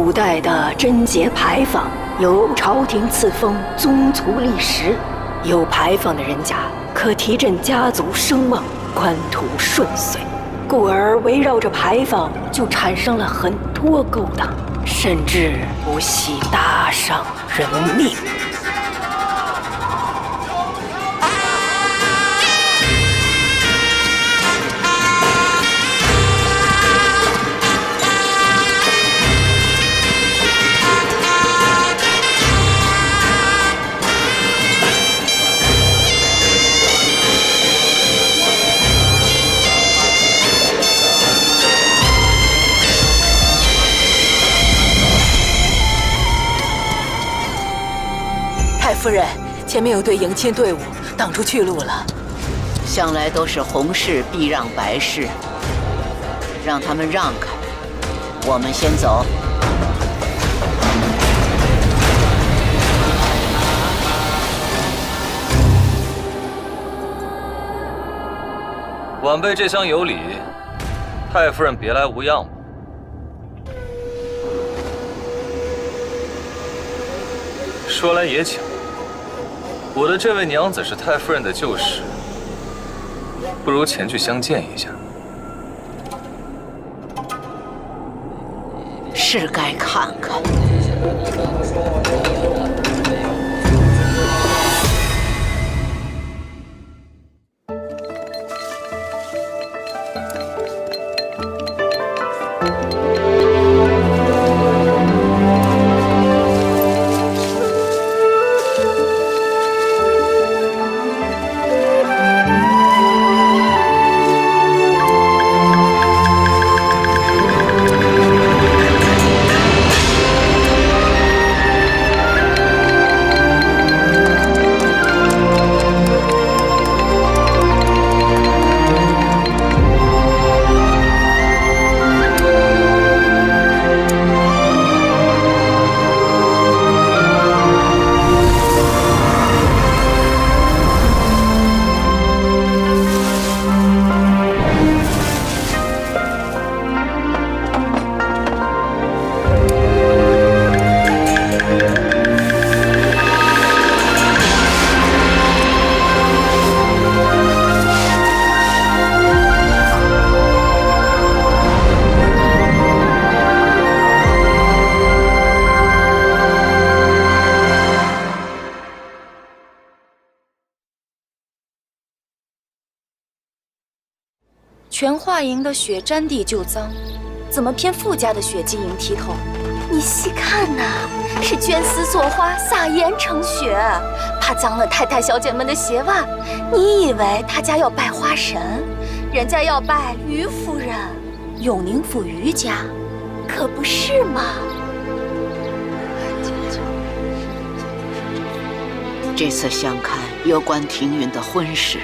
古代的贞节牌坊由朝廷赐封宗族立时，有牌坊的人家可提振家族声望，官途顺遂。故而围绕着牌坊就产生了很多勾当，甚至不惜搭上人命。太夫人，前面有队迎亲队伍挡住去路了。向来都是红事避让白事，让他们让开，我们先走。晚辈这厢有礼，太夫人别来无恙吧。说来也巧，我的这位娘子是太夫人的旧识，不如前去相见一下。是该看看。全化营的血沾地就脏，怎么偏傅家的血晶莹剔透？你细看呐，是绢丝作花，撒盐成血，怕脏了太太小姐们的鞋袜。你以为他家要拜花神，人家要拜于夫人，永宁府于家，可不是嘛？这次相看有关庭云的婚事，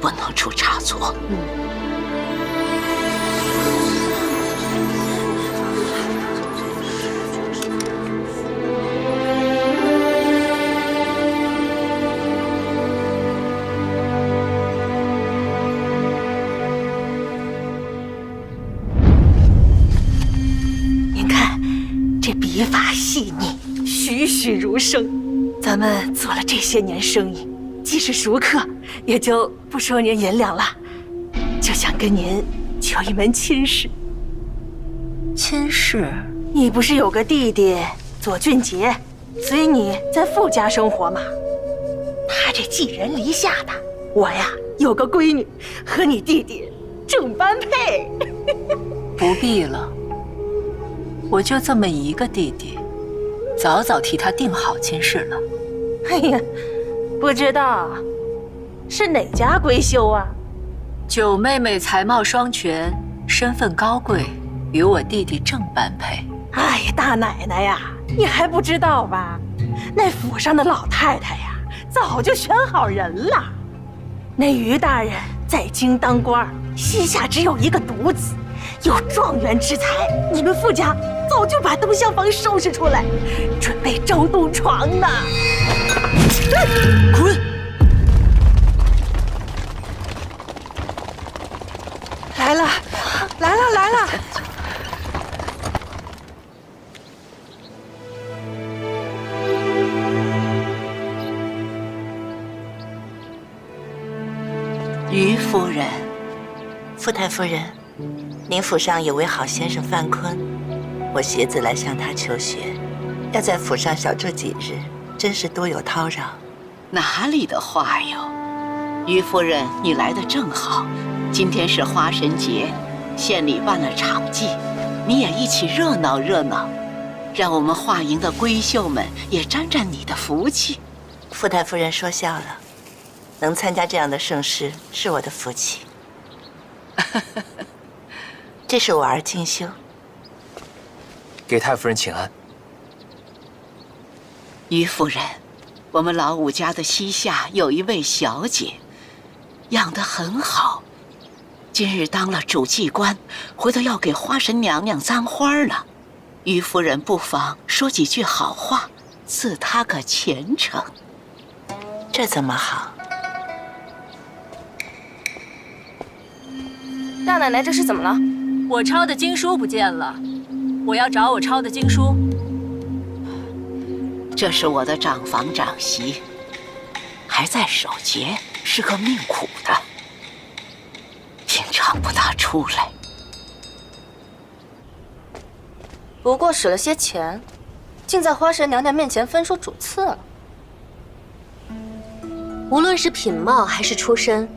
不能出差错。您看，这笔法细腻，栩栩如生。咱们做了这些年生意，既是熟客，也就不收您银两了，就想跟您求一门亲事。亲事？你不是有个弟弟左俊杰，随你在傅家生活吗？他这寄人篱下的，我呀有个闺女，和你弟弟正般配。不必了，我就这么一个弟弟，早早替他定好亲事了。哎呀，不知道是哪家闺秀啊？九妹妹才貌双全，身份高贵，与我弟弟正般配。哎呀，大奶奶呀，你还不知道吧？那府上的老太太呀，早就选好人了。那于大人在京当官，膝下只有一个独子，有状元之才。你们傅家早就把东厢房收拾出来，准备招东床呢。滚！来了，来了，来了！于夫人，傅太夫人，您府上有位好先生范坤，我携子来向他求学，要在府上小住几日，真是多有叨扰。哪里的话哟！于夫人，你来的正好，今天是花神节，县里办了场祭，你也一起热闹热闹，让我们华营的闺秀们也沾沾你的福气。傅太夫人说笑了，能参加这样的盛事是我的福气。这是我儿静修，给太夫人请安。于夫人，我们老五家的膝下有一位小姐，养得很好，今日当了主祭官，回头要给花神娘娘簪花了。于夫人不妨说几句好话，赐她个前程。这怎么好？大奶奶这是怎么了？我抄的经书不见了，我要找我抄的经书。这是我的长房长媳，还在守节，是个命苦的，平常不大出来。不过使了些钱，竟在花神娘娘面前分出主次了。无论是品貌还是出身，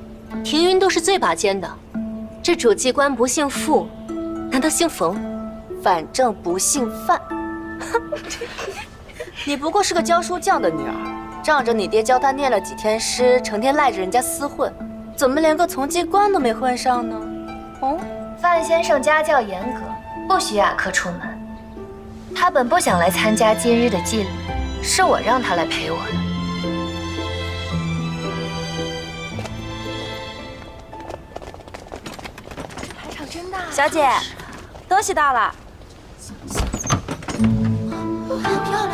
庭云都是最拔尖的。这主祭官不姓傅，难道姓冯？反正不姓范。你不过是个教书匠的女儿，仗着你爹教她念了几天诗，成天赖着人家厮混，怎么连个从妓官都没混上呢？哦，范先生家教严格，不许雅客出门。他本不想来参加今日的祭礼，是我让他来陪我的。排场真大。小姐，东西到了。很漂亮，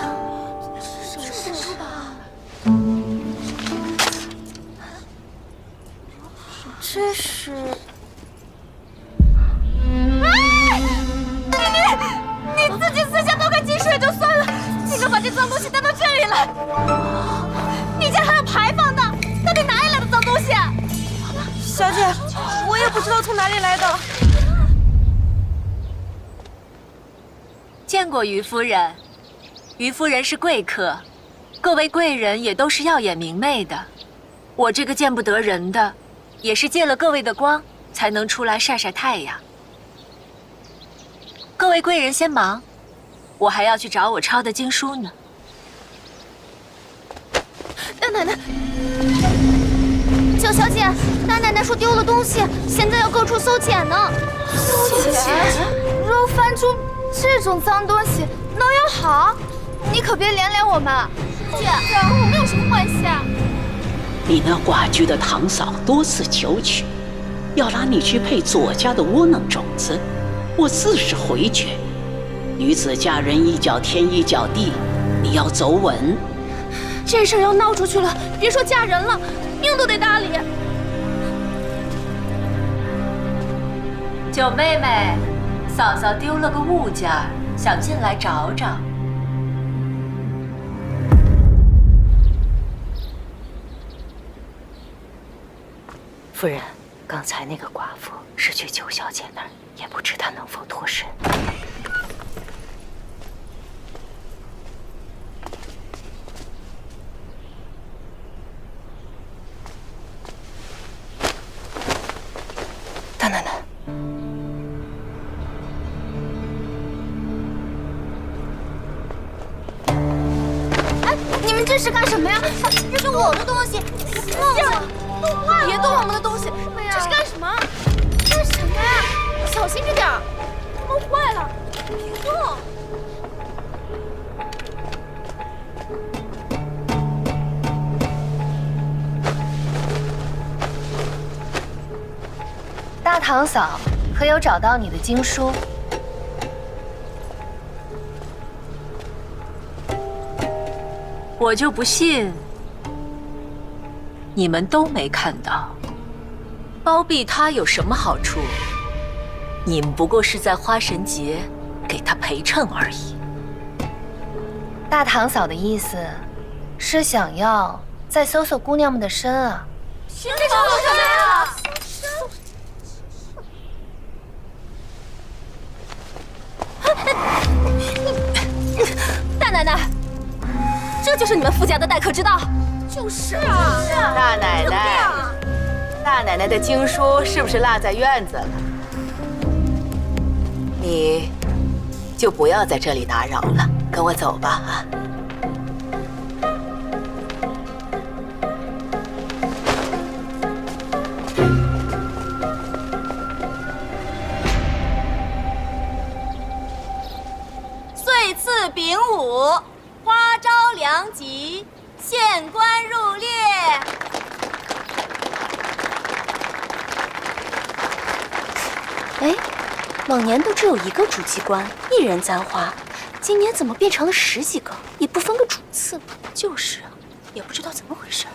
是书吧？这是。你自己私下偷看经书也就算了，竟敢把这脏东西带到这里来！你家还有牌坊呢，到底哪里来的脏东西？小姐，我也不知道从哪里来的。见过于夫人，于夫人是贵客，各位贵人也都是耀眼明媚的。我这个见不得人的，也是借了各位的光，才能出来晒晒太阳。各位贵人先忙，我还要去找我抄的经书呢。大奶奶，九小姐，大奶奶说丢了东西，现在要各处搜检呢。搜检？若翻出这种脏东西，能有好？你可别连累我们。姐，跟我们有什么关系啊？你那寡居的堂嫂多次求娶，要拉你去配左家的窝囊种子，我自是回绝。女子嫁人一脚天一脚地，你要走稳。这事儿要闹出去了，别说嫁人了，命都得搭理。九妹妹，嫂嫂丢了个物件，想进来找找。夫人，刚才那个寡妇是去九小姐那儿，也不知她能否脱身。大奶奶，哎，你们这是干什么呀？这是我的东西，放下！别动我们的东西！这是干什么？干什么呀？小心着点儿，弄坏了！别动！大堂嫂，可有找到你的经书？我就不信你们都没看到。包庇他有什么好处？你们不过是在花神节给他陪衬而已。大堂嫂的意思是想要再搜搜姑娘们的身啊。这种我就来了。这就是你们傅家的待客之道。就是啊，大奶奶，大奶奶的经书是不是落在院子了？你就不要在这里打扰了，跟我走吧啊！岁次丙午，花朝良吉，县官入列。哎，往年都只有一个主祭官，一人簪花，今年怎么变成了10几个，也不分个主次？就是啊，也不知道怎么回事。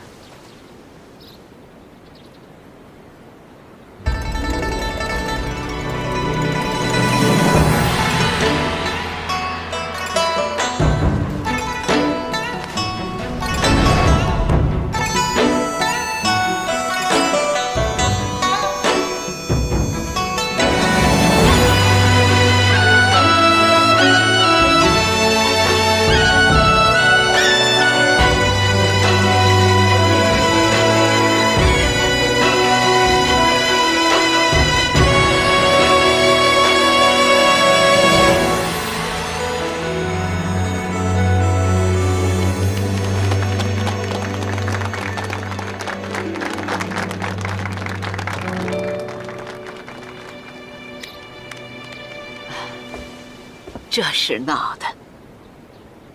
这事闹的，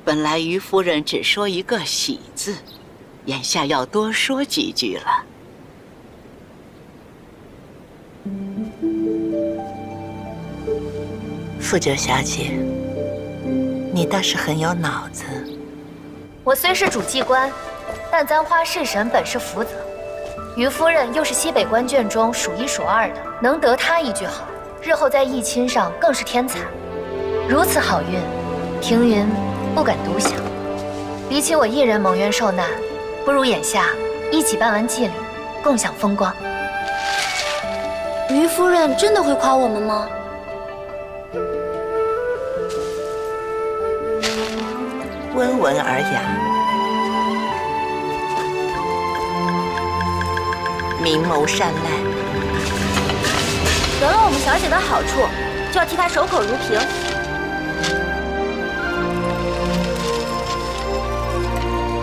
本来于夫人只说一个喜字，眼下要多说几句了。傅哲小姐，你倒是很有脑子。我虽是主祭官，但簪花侍神本是福泽，于夫人又是西北官眷中数1数2的，能得她一句好，日后在议亲上更是天才。如此好运，庭云不敢独享。比起我一人蒙冤受难，不如眼下一起办完祭礼，共享风光。于夫人真的会夸我们吗？温文尔雅，明眸善睐，得了我们小姐的好处，就要替她守口如瓶。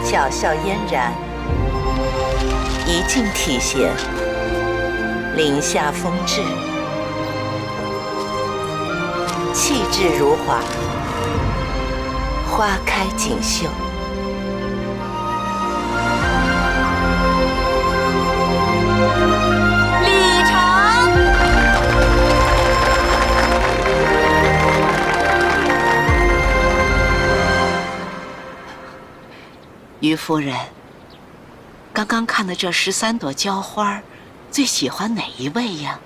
巧笑嫣然，一镜体现，林下风致，气质如华，花开锦绣。礼成。于夫人，刚刚看的这13朵娇花，最喜欢哪一位呀？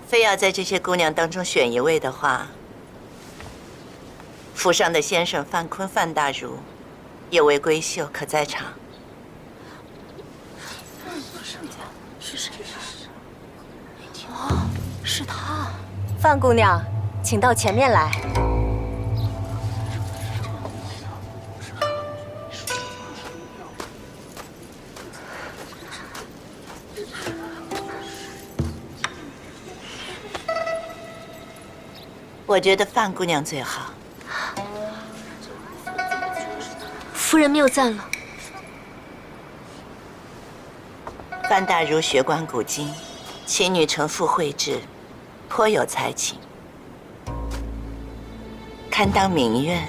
非要在这些姑娘当中选一位的话，府上的先生范坤、范大儒，有位闺秀可在场。是谁呀？哦，是她。范姑娘，请到前面来。我觉得范姑娘最好。夫人谬赞了。范大儒学观古今，其女承父慧智，颇有才情，堪当名媛。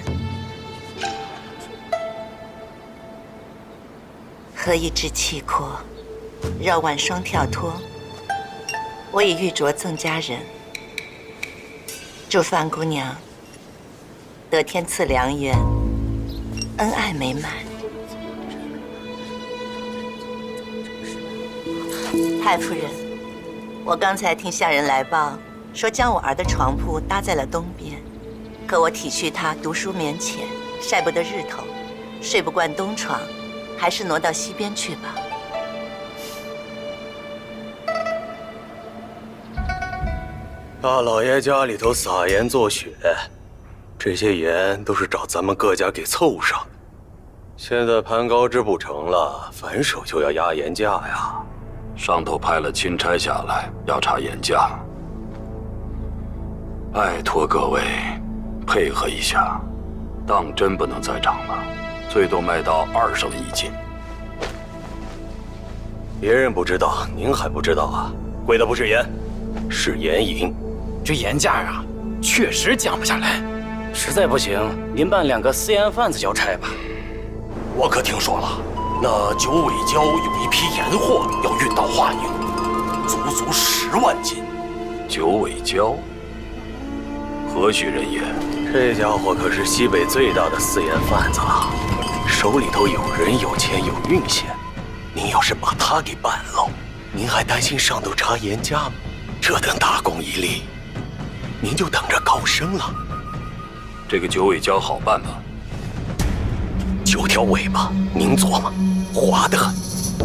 和一枝气阔，绕腕双跳脱，我已玉镯赠佳人。祝范姑娘得天赐良缘，恩爱美满。太夫人，我刚才听下人来报，说将我儿的床铺搭在了东边，可我体恤他读书勉浅，晒不得日头，睡不惯东床，还是挪到西边去吧。大老爷家里头撒盐做雪，这些盐都是找咱们各家给凑上的。现在攀高枝不成了，反手就要压盐价呀。上头派了钦差下来要查盐价，拜托各位配合一下，当真不能再涨了，最多卖到2升1斤。别人不知道，您还不知道啊？贵的不是盐，是盐引。这盐价啊，确实降不下来。实在不行，您办2个私盐贩子交差吧。我可听说了，那九尾礁有一批盐货要运到华宁，足10万斤。九尾礁，何许人也？这家伙可是西北最大的私盐贩子了，手里头有人、有钱、有运线。您要是把他给办了，您还担心上头查盐价吗？这等大功一立，您就等着高升了。这个九尾礁好办吗？9条尾巴，您琢磨，滑得很。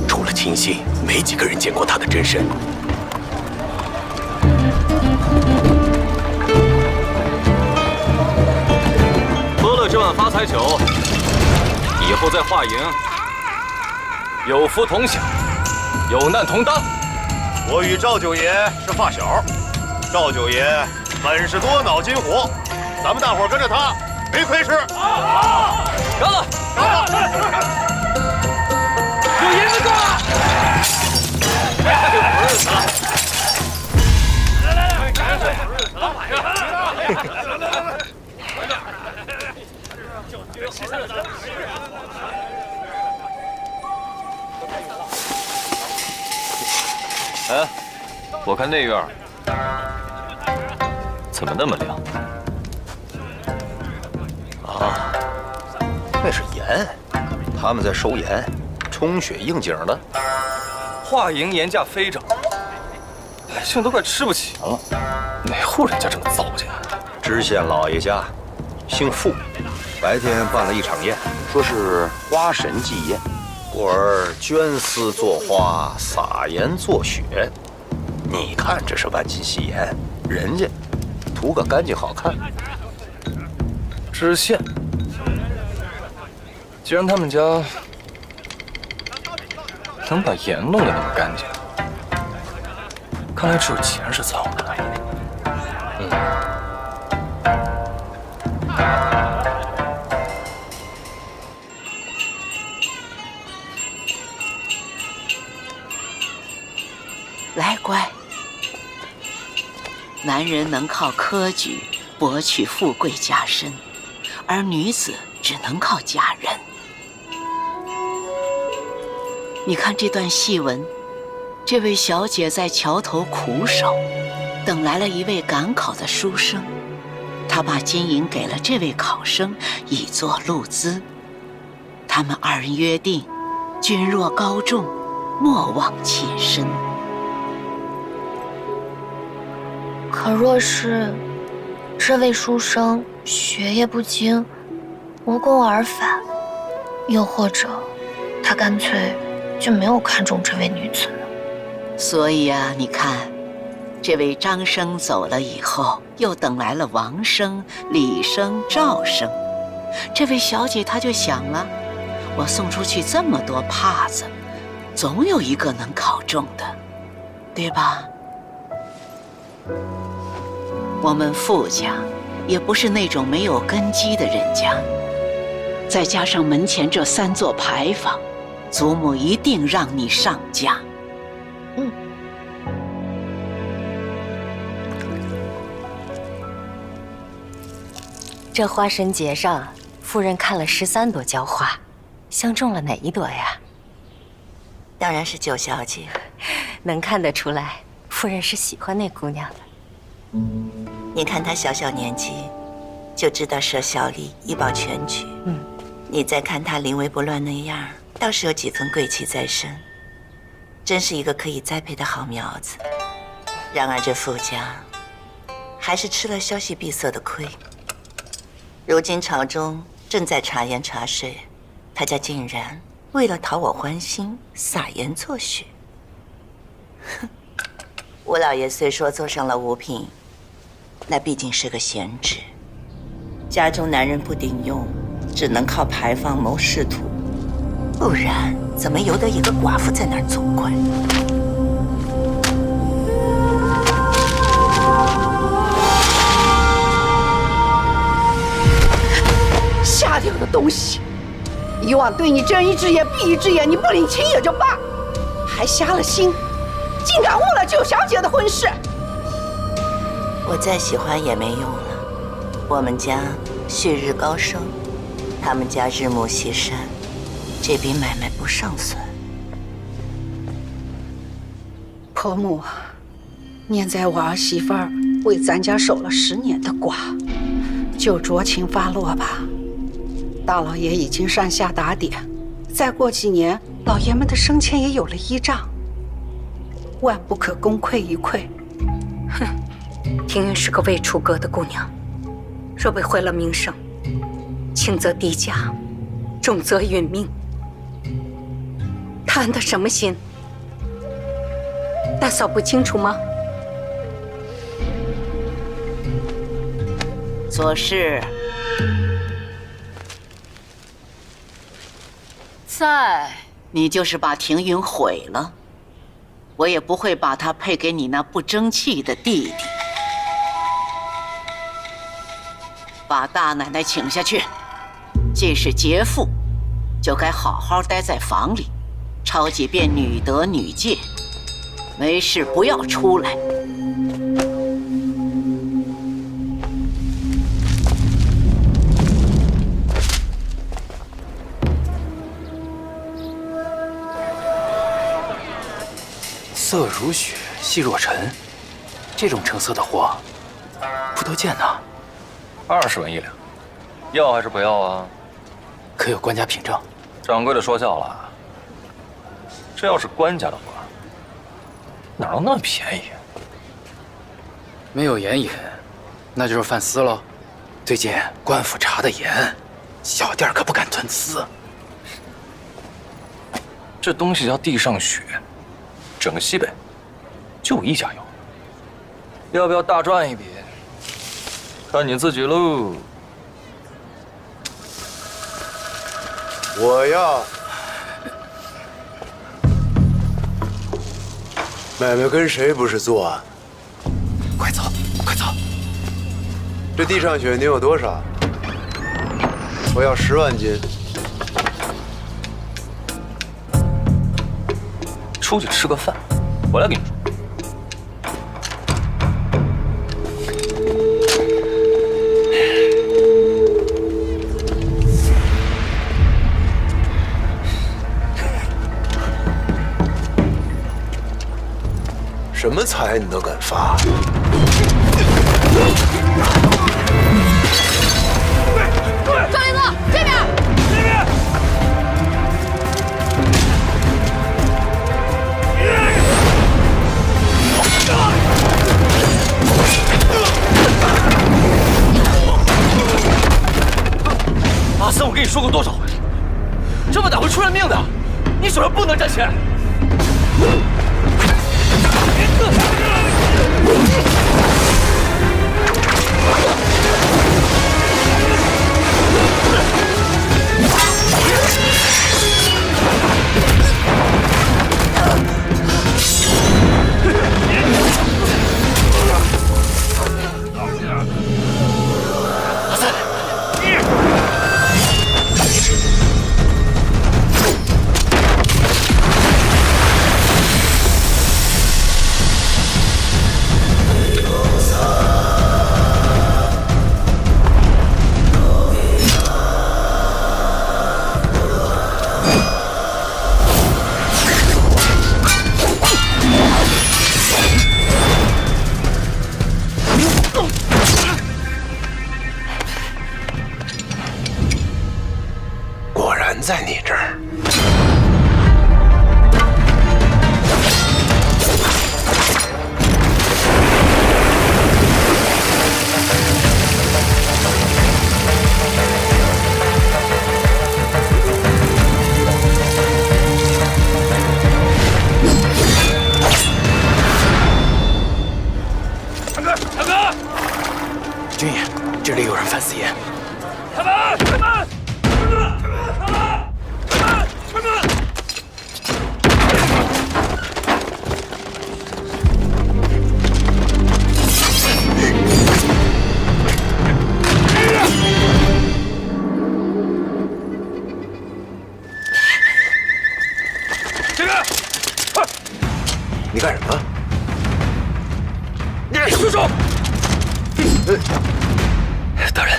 除了亲信，没几个人见过他的真身。喝了这碗发财酒，以后在华营有福同享，有难同当。我与赵九爷是发小，赵九爷本是多脑筋活，咱们大伙跟着他，没亏吃。干了！有银子赚！哎，我看内院怎么那么亮？啊，那是盐，他们在收盐，充血应景的。华营盐价飞涨，百姓都快吃不起了。哪户人家这么糟践？知县老爷家姓傅，白天办了一场宴，说是花神祭宴，故而绢丝作花，撒盐作雪。你看这是万金细盐，人家图个干净好看。知县，既然他们家能把盐弄得那么干净，看来只有钱是脏的。来，乖。男人能靠科举博取富贵加身，而女子只能靠嫁人。你看这段戏文，这位小姐在桥头苦守，等来了一位赶考的书生，她把金银给了这位考生，以作路资。他们2人约定，君若高中，莫忘妾身。可若是这位书生学业不精，无功而返，又或者他干脆就没有看中这位女子呢？所以啊，你看，这位张生走了以后，又等来了王生、李生、赵生。这位小姐她就想了，我送出去这么多帕子，总有一个能考中的，对吧？我们傅家也不是那种没有根基的人家，再加上门前这3座牌坊，祖母一定让你上嫁。这花神节上，夫人看了13朵娇花，相中了哪一朵呀？当然是九小姐。能看得出来，夫人是喜欢那姑娘的。你看她小年纪，就知道舍小利以保全局。你再看她临危不乱那样，倒是有几分贵气在身，真是一个可以栽培的好苗子。然而这傅家，还是吃了消息闭塞的亏。如今朝中正在查盐查税，他家竟然为了讨我欢心，撒盐作雪。哼，吴老爷虽说做上了五品，那毕竟是个闲职，家中男人不顶用，只能靠牌坊谋仕途。不然怎么由得一个寡妇在那儿作怪？下流的东西！以往对你睁一只眼闭一只眼，你不领情也就罢，还瞎了心，竟敢误了九小姐的婚事！我再喜欢也没用了。我们家旭日高升，他们家日暮西山，这笔买卖不上算。婆母啊，念在我儿媳妇儿为咱家守了10年的寡，就酌情发落吧。大老爷已经上下打点，再过几年，老爷们的生前也有了依仗，万不可功亏一篑。哼，婷云是个未出阁的姑娘，若被毁了名声，轻则低价，重则殒命。她安的什么心？大嫂不清楚吗？左氏。你就是把庭云毁了，我也不会把她配给你那不争气的弟弟。把大奶奶请下去，既是劫妇，就该好好待在房里，抄几遍女德女戒，没事不要出来。色如雪，细若尘，这种成色的货不多见呐。20文1两，要还是不要啊？可有官家凭证？掌柜的说笑了，这要是官家的话，哪能那么便宜？没有眼影，那就是贩私喽。最近官府查得严，小店可不敢吞私。这东西叫地上雪。整个西北，就我一家有，要不要大赚一笔？看你自己喽。我要买卖跟谁不是做啊？快走，快走！这地上雪你有多少？我要10万斤。出去吃个饭，回来跟你说。什么财你都敢发？赵林哥，这边！这边！阿森，我跟你说过多少回，这么打会出人命的，你手上不能沾钱。阿森，果然在你这儿。大哥，军爷，这里有人犯私盐。开门！开门！开门！开门！开门！你干什么？住手！大人，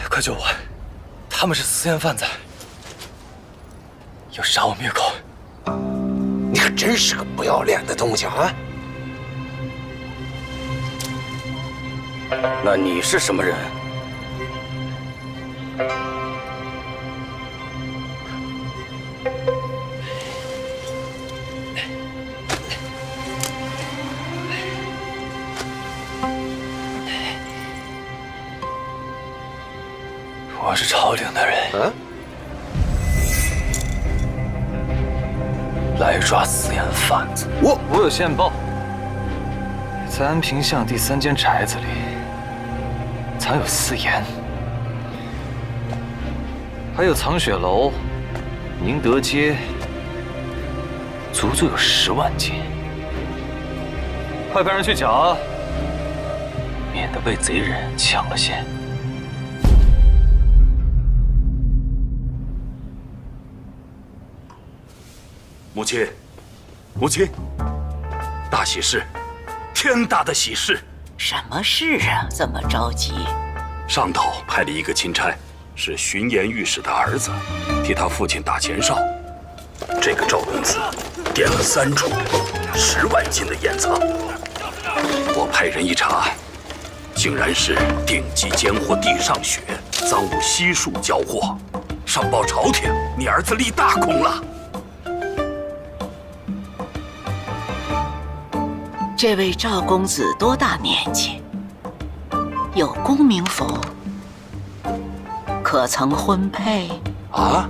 快救我！他们是私烟贩子，要杀我灭口。你可真是个不要脸的东西啊！那你是什么人？我是朝廷的人，来抓私烟贩子。我有线报，在安平巷第3间宅子里藏有私盐，还有藏雪楼、宁德街，足足有10万斤。快派人去缴，免得被贼人抢了线。母亲，母亲，大喜事，天大的喜事！什么事啊？这么着急？上头派了一个钦差，是巡盐御史的儿子，替他父亲打前哨。这个赵公子点了3处10万斤的盐仓，我派人一查，竟然是定级奸货地上血，赃物悉数交货。上报朝廷，你儿子立大功了。这位赵公子多大年纪？有功名否？可曾婚配？啊？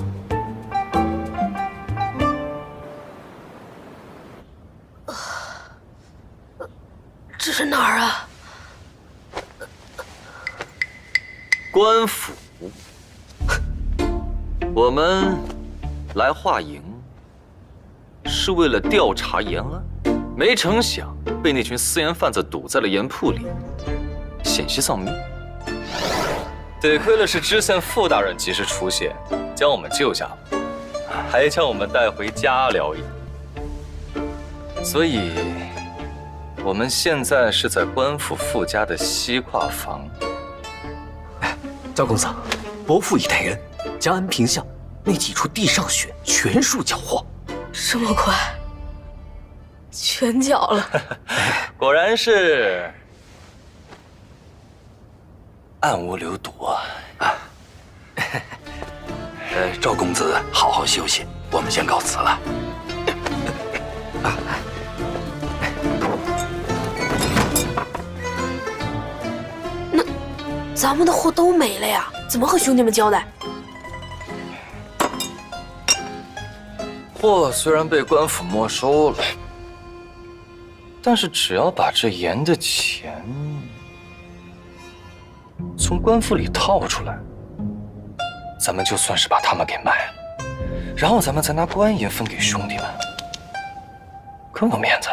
这是哪儿啊？官府，我们来华营是为了调查盐案。没成想被那群私盐贩子堵在了盐铺里，险些丧命。得亏了是知县傅大人及时出现，将我们救下了，还将我们带回家疗养。所以，我们现在是在官府傅家的西跨房。赵公子，伯父已带人将安平巷那几处地上血全数缴获。这么快？全缴了，果然是暗无流毒啊！赵公子好好休息，我们先告辞了。那咱们的货都没了呀，怎么和兄弟们交代？货虽然被官府没收了。但是只要把这盐的钱从官府里套出来，咱们就算是把他们给卖了，然后咱们再拿官银分给兄弟们，更有面子。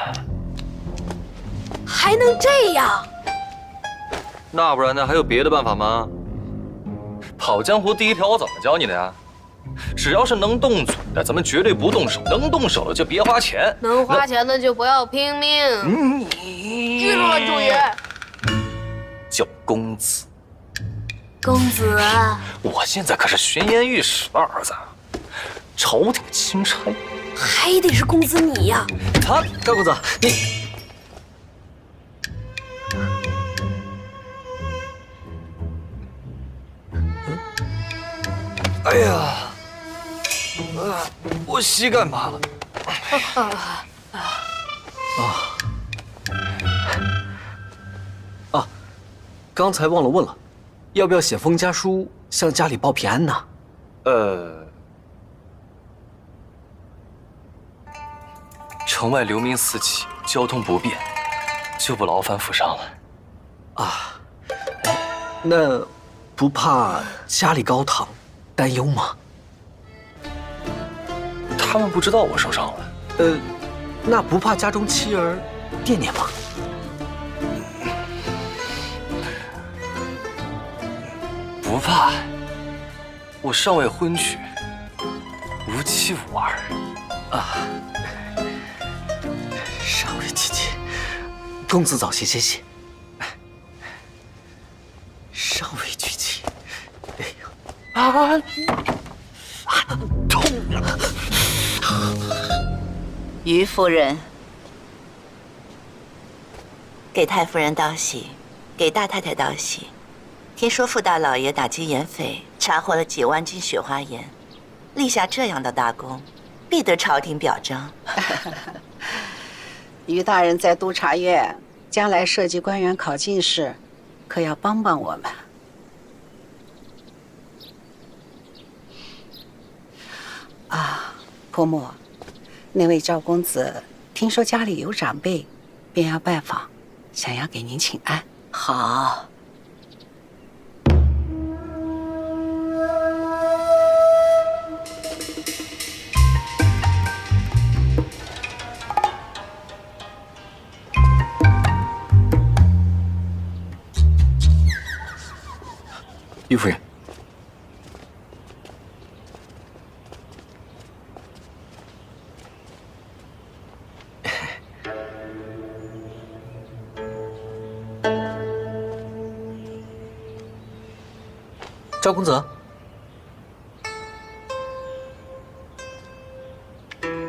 还能这样？那不然呢？还有别的办法吗？跑江湖第一条我怎么教你的呀？只要是能动嘴的，咱们绝对不动手；能动手的就别花钱。能花钱的就不要拼命。记住了，主爷。叫公子。公子，我现在可是巡盐御史的儿子，朝廷钦差，还得是公子你呀！啊，赵公子，你。哎呀，我膝盖麻了。刚才忘了问了，要不要写封家书向家里报平安呢？城外流民四起，交通不便，就不劳烦府上了。啊，那不怕家里高堂担忧吗？他们不知道我受伤了。那不怕家中妻儿惦念吗？不怕，我尚未婚娶，无妻无儿。公子早些歇息。尚未举起，哎呀，痛啊！于夫人，给太夫人道喜，给大太太道喜。听说傅大老爷打击盐匪，查获了几万斤雪花盐，立下这样的大功，必得朝廷表彰。于大人在督察院将来设计官员考进士，可要帮帮我们。啊，婆母，那位赵公子听说家里有长辈，便要拜访，想要给您请安。好。于夫人，赵公子，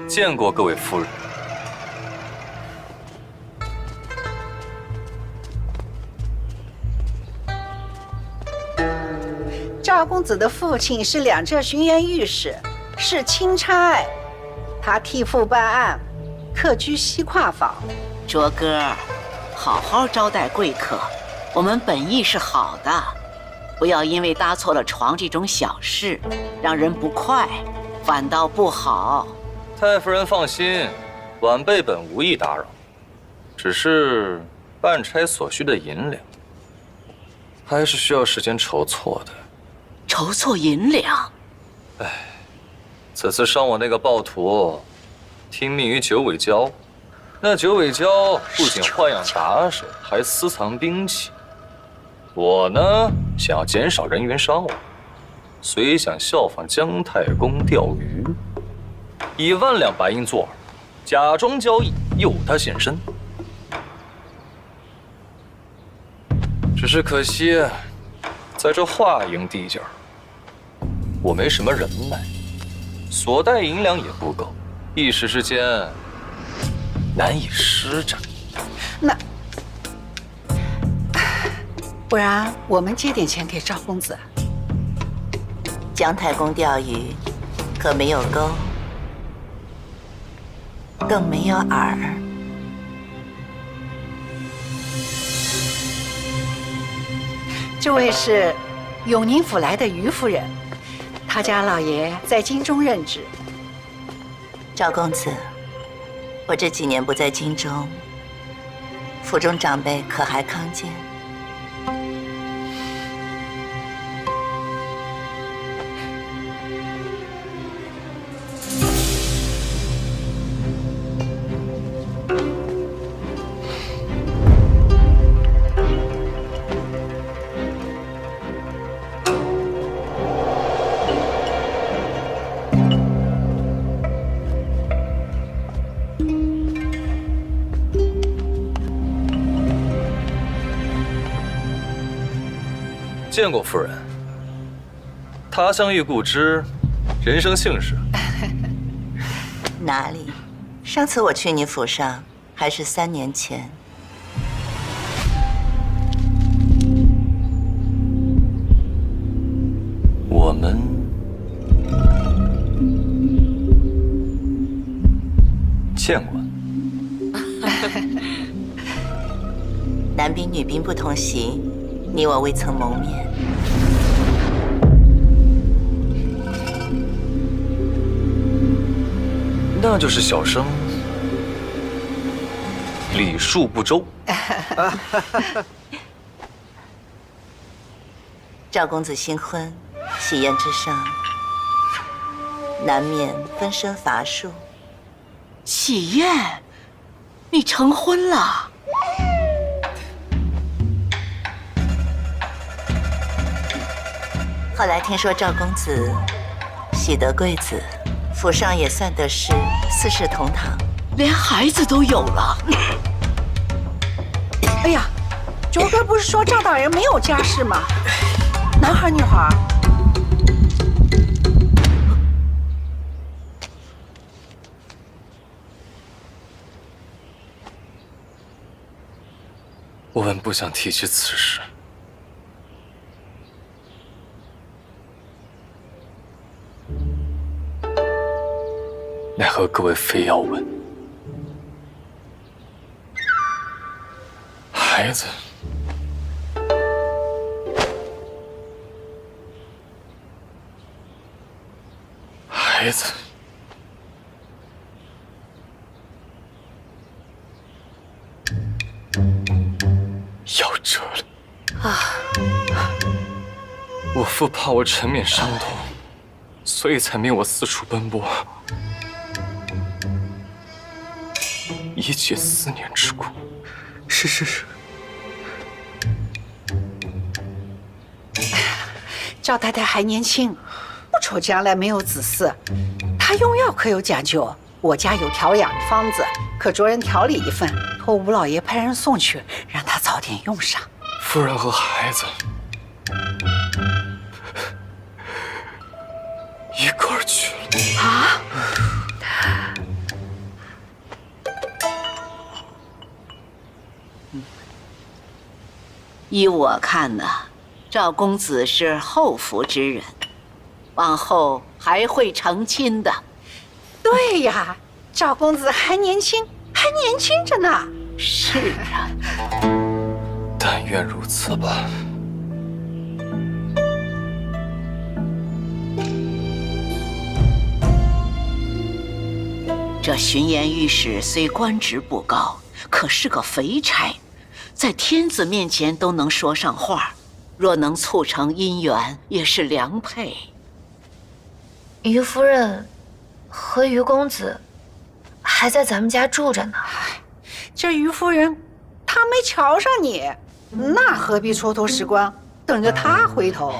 见过各位夫人。赵公子的父亲是两浙巡盐御史，是钦差，他替父办案，客居西跨坊。卓哥，好好招待贵客，我们本意是好的，不要因为搭错了床这种小事，让人不快，反倒不好。太夫人放心，晚辈本无意打扰，只是办差所需的银两，还是需要时间筹措的。筹措银两？哎，此次伤我那个暴徒，听命于九尾蛟。那九尾蛟不仅豢养打手，还私藏兵器。我呢，想要减少人员伤亡，遂想效仿姜太公钓鱼，以10000两白银作饵，假装交易，诱他现身。只是可惜，在这华营地界儿，我没什么人脉，所带银两也不够，一时之间难以施展。那，不然我们借点钱给赵公子。姜太公钓鱼，可没有钩，更没有饵。这位是永宁府来的于夫人，他家老爷在京中任职。赵公子，我这几年不在京中，府中长辈可还康健？见过夫人。他乡遇故知，人生姓氏？哪里？上次我去你府上，还是3年前。我们见过。男宾女宾不同席，你我未曾谋面。那就是小生礼数不周。赵公子新婚，喜宴之上，难免分身乏术。喜宴？你成婚了？后来听说赵公子喜得贵子，府上也算得是4世同堂，连孩子都有了。哎呀，卓哥不是说赵大人没有家室吗？男孩女孩？我本不想提起此事，奈何各位非要问。孩子，孩子，夭折了啊！我父怕我沉湎伤痛，所以才命我四处奔波，以解思念之苦。是。赵太太还年轻，不愁将来没有子嗣。她用药可有讲究，我家有调养的方子，可着人调理一份，托吴老爷派人送去，让她早点用上。夫人和孩子一块儿去了啊！依我看呢，赵公子是后福之人，往后还会成亲的。对呀，赵公子还年轻着呢。是啊，但愿如此吧。这巡盐御史虽官职不高，可是个肥差，在天子面前都能说上话，若能促成姻缘，也是良配。于夫人和于公子还在咱们家住着呢。这于夫人，她没瞧上你，那何必蹉跎时光，等着她回头？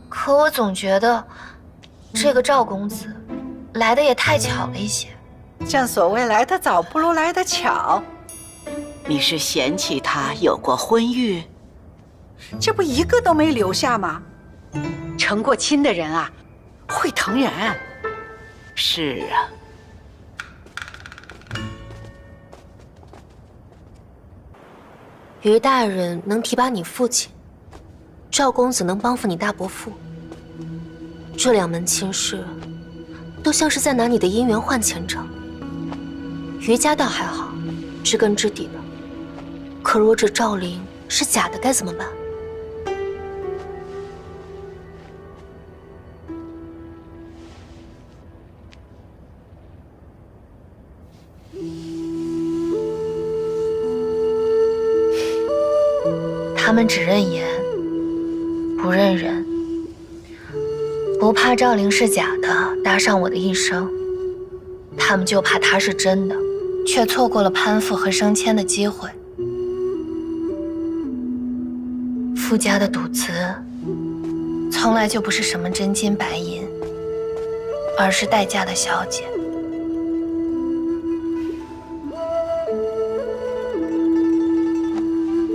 可我总觉得，这个赵公子来的也太巧了一些。正所谓来得早不如来得巧。你是嫌弃他有过婚育？这不一个都没留下吗？成过亲的人啊，会疼人。是啊。于大人能提拔你父亲，赵公子能帮扶你大伯父，这两门亲事，都像是在拿你的姻缘换前程。于家倒还好，知根知底的。可若这赵灵是假的，该怎么办？他们只认言，不认人，不怕赵灵是假的搭上我的一生，他们就怕他是真的，却错过了攀附和升迁的机会。傅家的赌资，从来就不是什么真金白银，而是待嫁的小姐。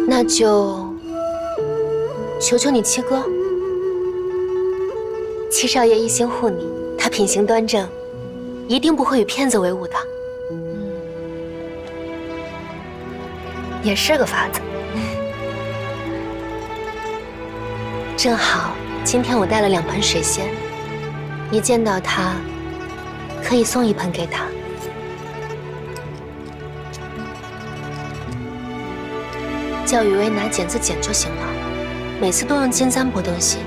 那就求求你七哥，七少爷一心护你，他品行端正，一定不会与骗子为伍的。也是个法子。正好今天我带了2盆水仙，一见到他，可以送1盆给他。叫雨薇拿剪子剪就行了，每次都用金簪博东西。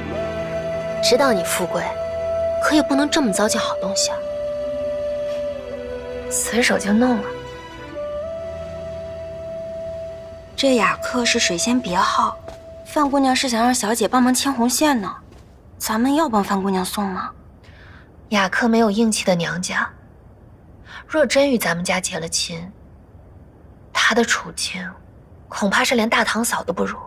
知道你富贵，可也不能这么糟践好东西啊。随手就弄了。这雅客是水仙别号，范姑娘是想让小姐帮忙牵红线呢。咱们要帮范姑娘送吗？雅客没有硬气的娘家，若真与咱们家结了亲，她的处境恐怕是连大堂嫂都不如。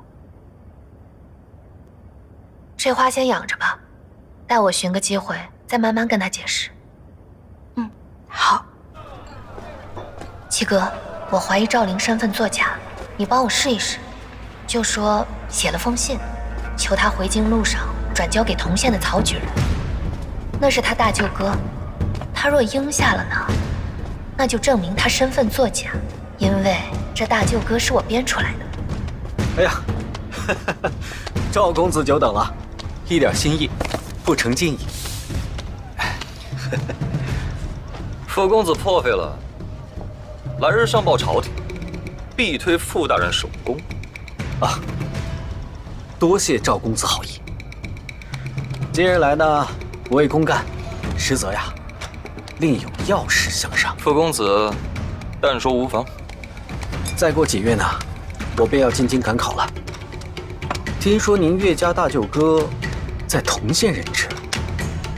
这花先养着吧，待我寻个机会再慢慢跟她解释。好。七哥，我怀疑赵灵身份作假，你帮我试一试，就说写了封信，求他回京路上转交给同县的曹举人，那是他大舅哥。他若应下了呢，那就证明他身份作假，因为这大舅哥是我编出来的。哎呀，赵公子久等了，一点心意，不成敬意。傅公子破费了，来日上报朝廷，必推傅大人首功。啊，多谢赵公子好意。今日来呢，不为公干，实则呀，另有要事相商。傅公子，但说无妨。再过几月呢，我便要进京赶考了。听说您岳家大舅哥在同县任职，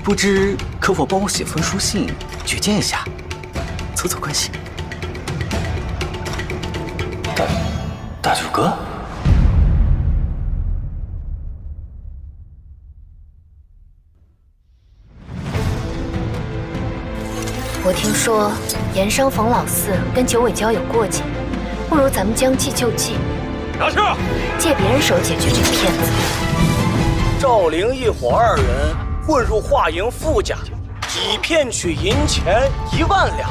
不知可否帮我写封书信举荐一下，走走关系。大舅哥。我听说盐商冯老四跟九尾蛟有过节，不如咱们将计就计，拿去，借别人手解决这个骗子。赵灵一伙2人混入华营傅家，以骗取银钱1万两。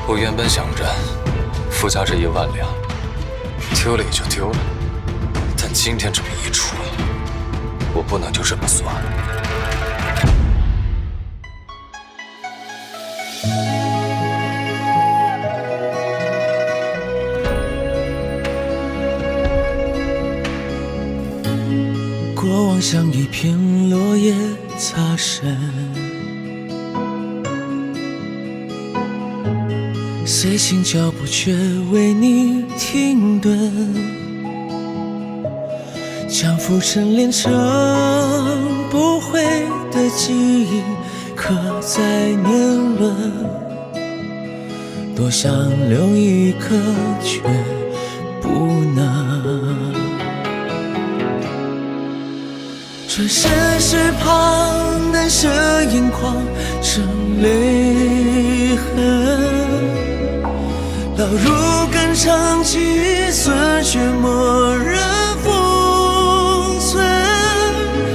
我原本想着傅家这1万两丢了也就丢了，但今天这么一出，我不能就这么算了。过往像一片落叶擦身，随行脚步却为你停顿，将浮尘炼成不悔的记忆，刻在年轮。多想留一颗，却不能。这现实旁难舍眼眶成泪痕，老如肝肠积损，却蓦然封存。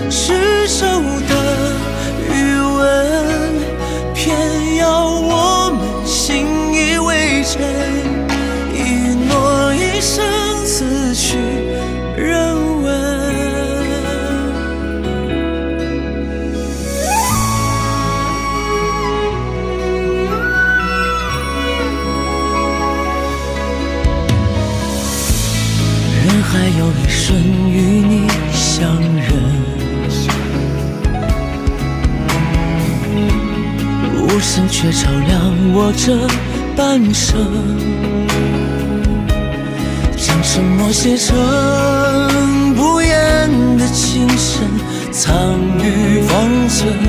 失手的余温，偏要我们信以为真，一诺一生此去人闻。还有一瞬与你相认，无声却照亮我这半生，将沉默写成不言的情深，藏于方寸。